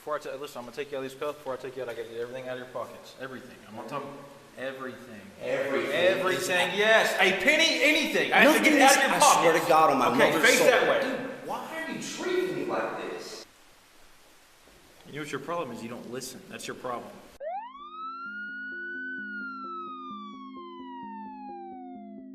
before I listen, I'm gonna take you out of these cuffs. Before I take you out, I gotta get everything out of your pockets. Everything. I'm not talking everything. Everything. Yes. A penny, anything. I have to get it out of your pockets. I swear to God on my mother's soul. Okay, face that way. Dude, why are you treating me like this? You know what your problem is? You don't listen. That's your problem.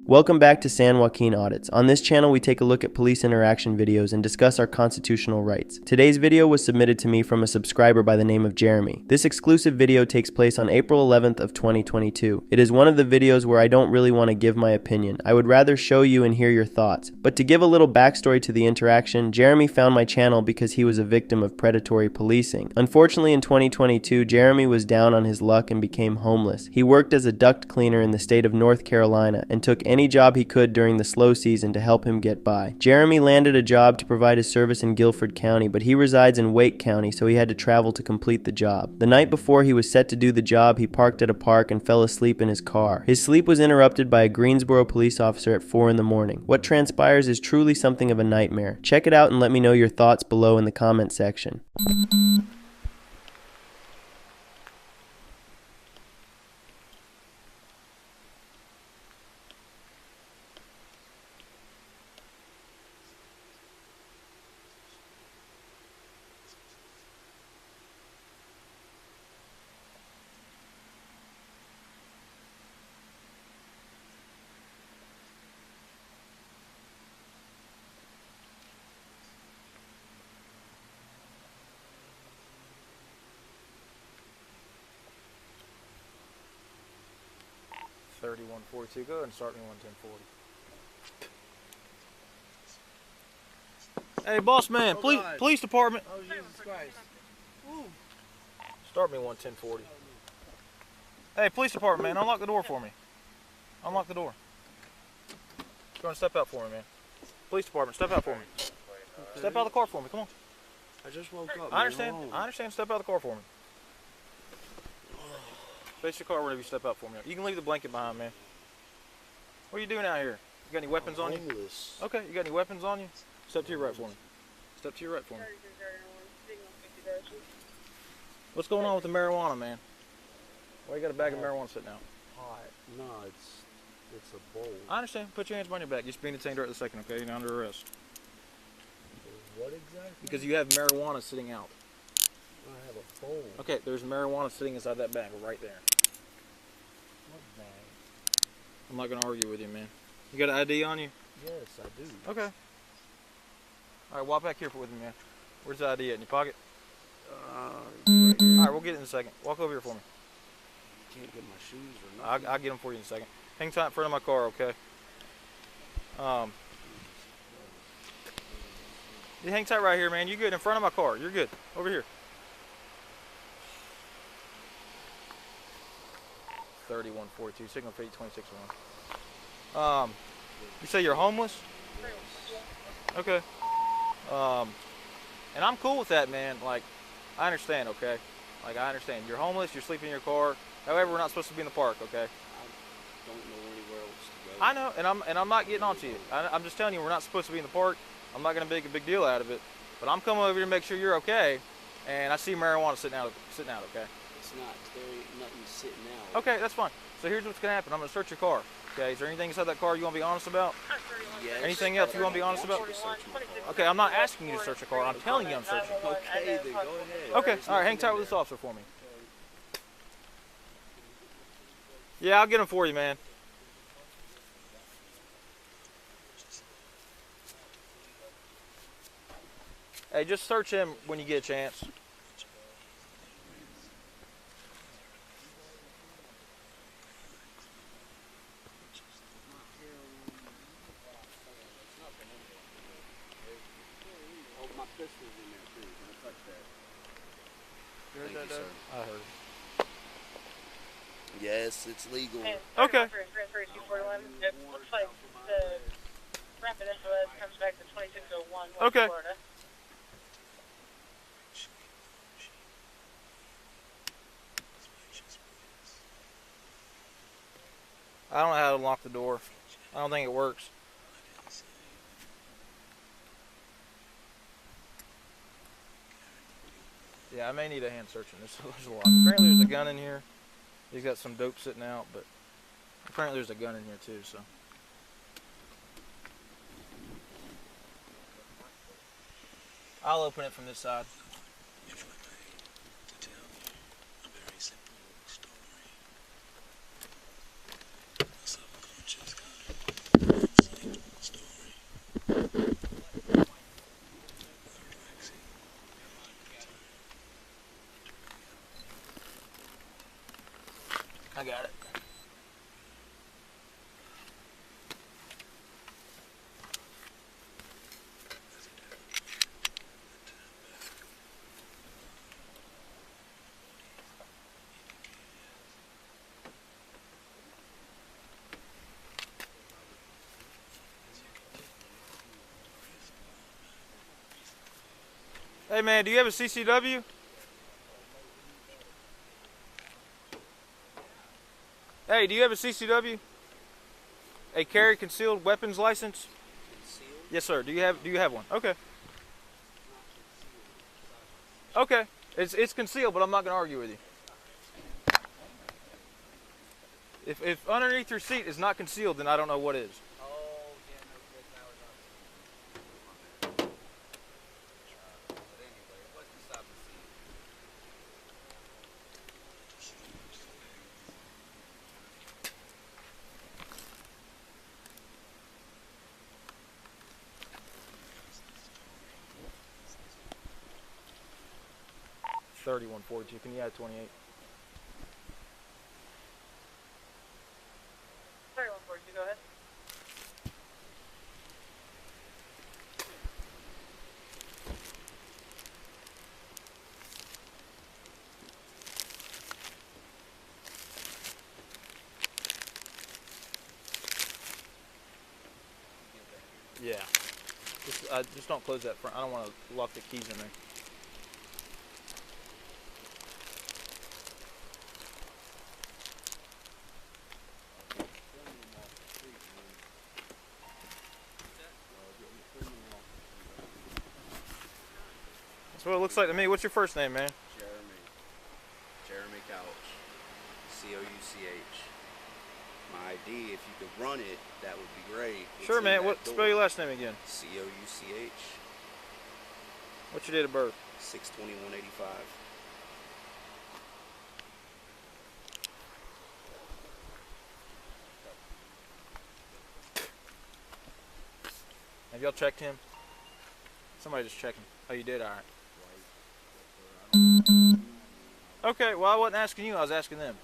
Welcome back to San Joaquin Audits. On this channel, we take a look at police interaction videos and discuss our constitutional rights. Today's video was submitted to me from a subscriber by the name of Jeremy. This exclusive video takes place on April 11th of 2022. It is one of the videos where I don't really want to give my opinion. I would rather show you and hear your thoughts. But to give a little backstory to the interaction, Jeremy found my channel because he was a victim of predatory policing. Unfortunately, in 2022, Jeremy was down on his luck and became homeless. He worked as a duct cleaner in the state of North Carolina and took any job he could during the slow season to help him get by. Jeremy landed a job to provide his service in Guilford County, but he resides in Wake County, so he had to travel to complete the job. The night before he was set to do the job, he parked at a park and fell asleep in his car. His sleep was interrupted by a Greensboro police officer at 4 in the morning. What transpires is truly something of a nightmare. Check it out and let me know your thoughts below in the comment section. 3142. Go ahead and start me 11040. Hey, boss man, police department. Oh, Jesus Christ. Ooh. Start me 11040. Hey, police department, man, unlock the door for me. Unlock the door. Go and step out for me, man. Police department, step out for me. Okay. Step out of the car for me. Come on. I just woke up. I understand. I understand. Step out of the car for me. Face your car whenever you step out for me. You can leave the blanket behind, man. What are you doing out here? You got any weapons on you? Okay, you got any weapons on you? Step to your right for me. Step to your right for me. What's going on with the marijuana, man? Why you got a bag of marijuana sitting out? No, it's a bowl. I understand. Put your hands behind your back. You're being detained right this second, okay? You're under arrest. What exactly? Because you have marijuana sitting out. I have a bowl. Okay, there's marijuana sitting inside that bag right there. What bag? I'm not going to argue with you, man. You got an ID on you? Yes, I do. Okay. All right, walk back here with me, man. Where's the ID at? In your pocket? Right here. All right, we'll get it in a second. Walk over here for me. Can't get my shoes or nothing. I'll get them for you in a second. Hang tight in front of my car, okay? You hang tight right here, man. You good in front of my car. You're good. Over here. 3142, signal for 826-1. You say you're homeless? Okay. And I'm cool with that, man. Like, I understand, okay? Like, I understand. You're homeless, you're sleeping in your car. However, we're not supposed to be in the park, okay? I don't know anywhere else to go. I know, and I'm not getting on to you. I'm just telling you we're not supposed to be in the park. I'm not going to make a big deal out of it. But I'm coming over here to make sure you're okay. And I see marijuana sitting out, okay? It's not. There ain't nothing sitting out. Okay, that's fine. So here's what's going to happen. I'm going to search your car. Okay, is there anything inside that car you want to be honest about? Yes. Anything else you want to be honest about? Okay, I'm not asking you to search a car. I'm telling you I'm searching. Okay, then go ahead. Okay, all right, hang tight with this officer for me. Yeah, I'll get him for you, man. Hey, just search him when you get a chance. My pistol's in there too. Don't touch that. You heard that, Doug? I heard. Yes, it's legal. Okay. It looks like the rapid info comes back to 2601 Okay. Florida. I don't know how to lock the door. I don't think it works. Yeah, I may need a hand searching. There's a lot. Apparently there's a gun in here. He's got some dope sitting out, but apparently there's a gun in here too, so. I'll open it from this side. If I may, to tell you a very simple story. A subconscious kind of sleep story. Relaxing. I got it. Hey man, do you have a CCW? Hey, do you have a CCW? A carry concealed weapons license? Concealed? Yes, sir. Do you have one? Okay. Okay. It's concealed, but I'm not going to argue with you. If underneath your seat is not concealed, then I don't know what is. Oh, yeah, no, that was not. But anyway, what's the stop and see? $31.42. Can you add 28? 3142, go ahead. Yeah. Just don't close that front. I don't want to lock the keys in there. That's what it looks like to me. What's your first name, man? Jeremy Couch. C-O-U-C-H. My ID, if you could run it, that would be great. It's Sure, in man. that What? door. Spell your last name again. C-O-U-C-H. What's your date of birth? 6/21/85. Have y'all checked him? Somebody just checked him. Oh, you did? All right. Okay, well, I wasn't asking you. I was asking them.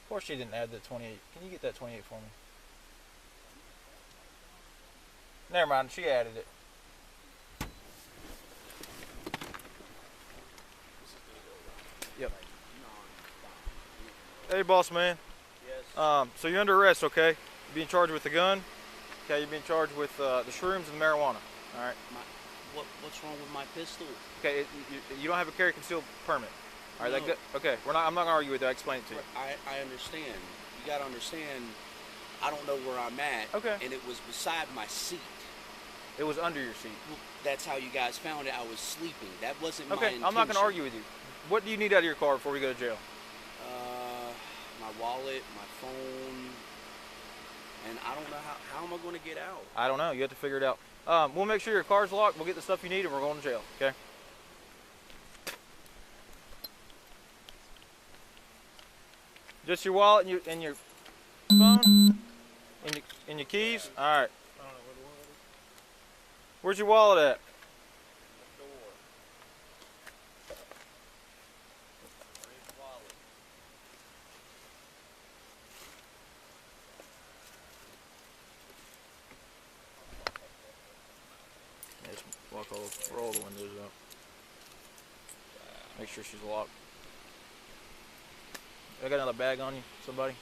Of course she didn't add the 28. Can you get that 28 for me? Never mind. She added it. Yep. Hey, boss man. Yes. So you're under arrest, okay? You're being charged with the gun. Okay, you're being charged with the shrooms and the marijuana. All right. What's wrong with my pistol? Okay, you don't have a carry concealed permit. All right. No. Okay. I'm not gonna argue with you. I explained it to you. I understand. You gotta understand. I don't know where I'm at. Okay. And it was beside my seat. It was under your seat. That's how you guys found it. I was sleeping. That wasn't my Okay. intention. I'm not gonna argue with you. What do you need out of your car before we go to jail? My wallet, my phone, and I don't know how am I going to get out? I don't know. You have to figure it out. We'll make sure your car's locked. We'll get the stuff you need, and we're going to jail. Okay. Just your wallet and your phone and your keys. All right. Where's your wallet at? Yeah, just roll the windows up. Make sure she's locked. I got another bag on you, somebody?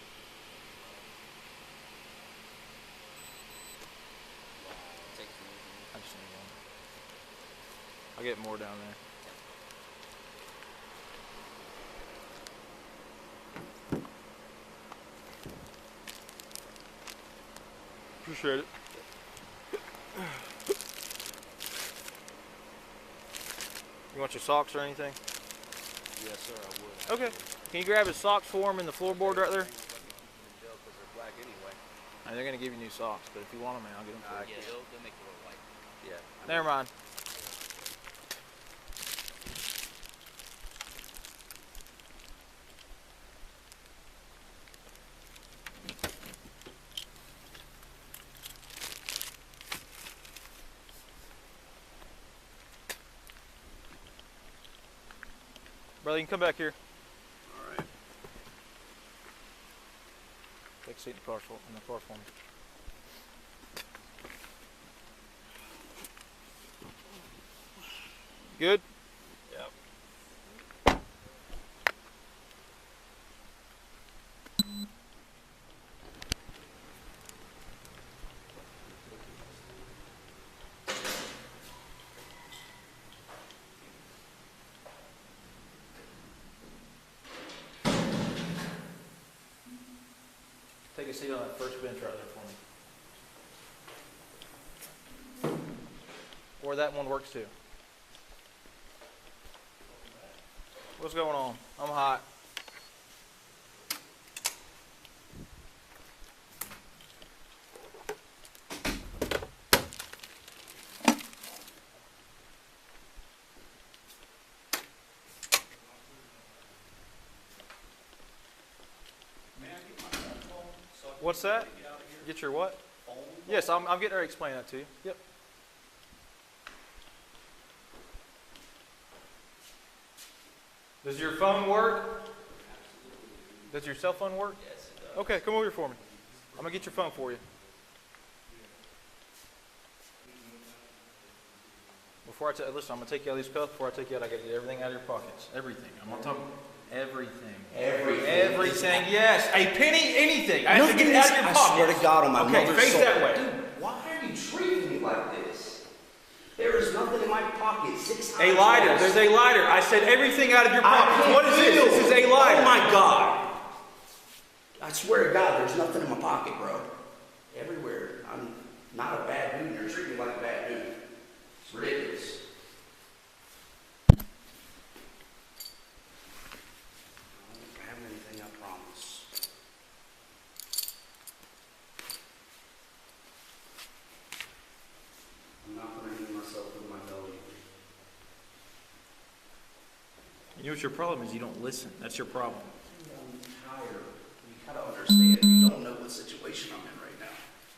I just need one. I'll get more down there. Appreciate it. You want your socks or anything? Yes, sir, I would. Okay. Can you grab his socks for him in the floorboard right there? In jail 'cause they're black anyway. And they're gonna give you new socks, but if you want them, man, I'll get them for you. Yeah, they'll make it look white. Yeah. Never mind. Brother, you can come back here. All right. Take a seat in the car for me. Good? Yep. Take a seat on that first bench right there for me. Or that one works too. What's going on? I'm hot. What's that? Get your what? Yes, I'm getting ready to explain that to you. Yep. Does your phone work? Does your cell phone work? Yes, it does. Okay, come over here for me. I'm going to get your phone for you. Listen, I'm going to take you out of these cuffs. Before I take you out, I got to get everything out of your pockets. Everything. I'm not talking everything. Everything. Yes. A penny, anything. I have to get it out of your pockets. I swear to God on my mother's soul. Okay, face that way. Dude, why are you treating me like this? There is nothing in my pocket. 6 times. A lighter. There's a lighter. I said everything out of your pockets. What is this? This is a lighter. Oh my God. I swear to God, there's nothing in my pocket, bro. Everywhere. I'm not a bad dude. You're treating me like a bad dude. It's ridiculous. I don't have anything, I promise. I'm not going to hang myself with my belly. You know what your problem is? You don't listen. That's your problem. I'm tired. You gotta understand. You don't know what situation I'm in right now.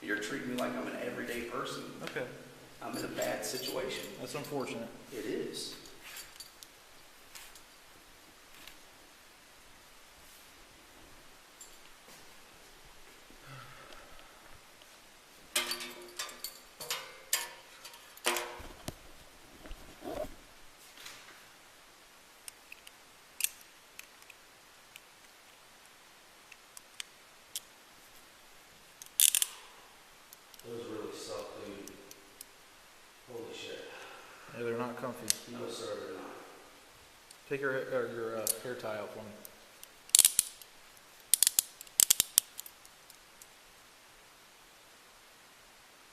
You're treating me like I'm an everyday person. Okay. I'm in a bad situation. That's unfortunate. It is. Those really suck, dude. Holy shit. Yeah, they're not comfy. No, sir, they're not. Take your hair tie out for me.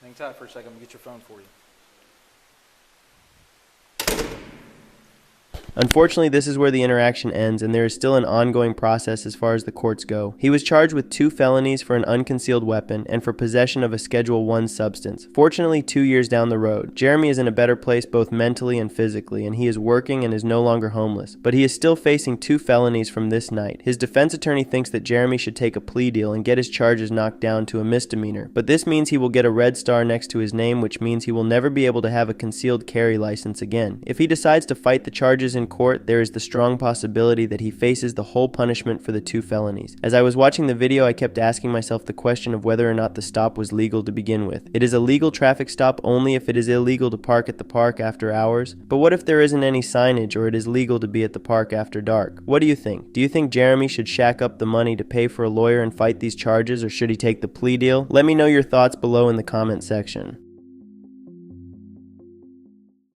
Hang tight for a second. I'm going to get your phone for you. Unfortunately, this is where the interaction ends, and there is still an ongoing process as far as the courts go. He was charged with 2 felonies for an unconcealed weapon and for possession of a Schedule 1 substance. Fortunately, 2 years down the road, Jeremy is in a better place both mentally and physically, and he is working and is no longer homeless. But he is still facing 2 felonies from this night. His defense attorney thinks that Jeremy should take a plea deal and get his charges knocked down to a misdemeanor, but this means he will get a red star next to his name, which means he will never be able to have a concealed carry license again. If he decides to fight the charges in court, there is the strong possibility that he faces the whole punishment for the 2 felonies. As I was watching the video, I kept asking myself the question of whether or not the stop was legal to begin with. It is a legal traffic stop only if it is illegal to park at the park after hours. But what if there isn't any signage or it is legal to be at the park after dark? What do you think? Do you think Jeremy should shack up the money to pay for a lawyer and fight these charges, or should he take the plea deal? Let me know your thoughts below in the comment section.